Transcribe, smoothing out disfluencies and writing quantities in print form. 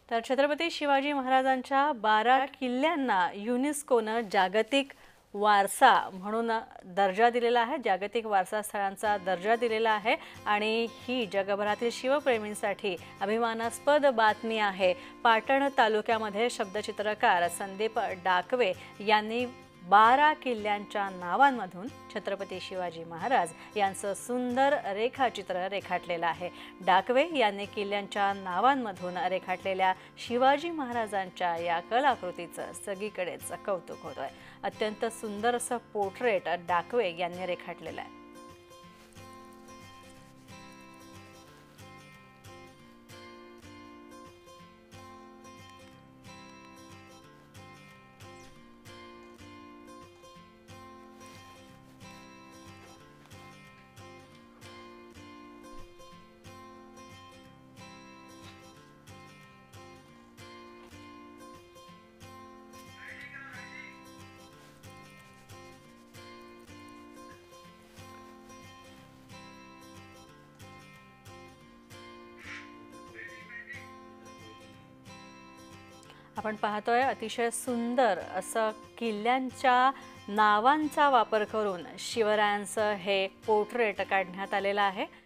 तर छत्रपती शिवाजी महाराजांच्या 12 किल्ल्यांना युनेस्कोनं जागतिक वारसा म्हणून दर्जा दिलेला आहे। जागतिक वारसा स्थळांचा दर्जा दिलेला आहे आणि ही जगभरातील शिवप्रेमींसाठी अभिमानास्पद बातमी आहे। पाटण तालुक्यामध्ये शब्दचित्रकार संदीप डाकवे यांनी 12 किल्ल्यांच्या नावांमधून छत्रपती शिवाजी महाराज यांचं सुंदर रेखाचित्र रेखाटलेलं आहे। डाकवे यांनी किल्ल्यांच्या नावांमधून रेखाटलेल्या शिवाजी महाराजांच्या या कलाकृतीचं सगळीकडेच कौतुक होतंय। अत्यंत सुंदर असं पोर्ट्रेट डाकवे यांनी रेखाटलेलं आहे। आपण पाहतोय अतिशय सुंदर असं किल्ल्यांच्या नावांचा वापर करून शिवरायांचं हे पोर्ट्रेट काढण्यात आलेलं आहे।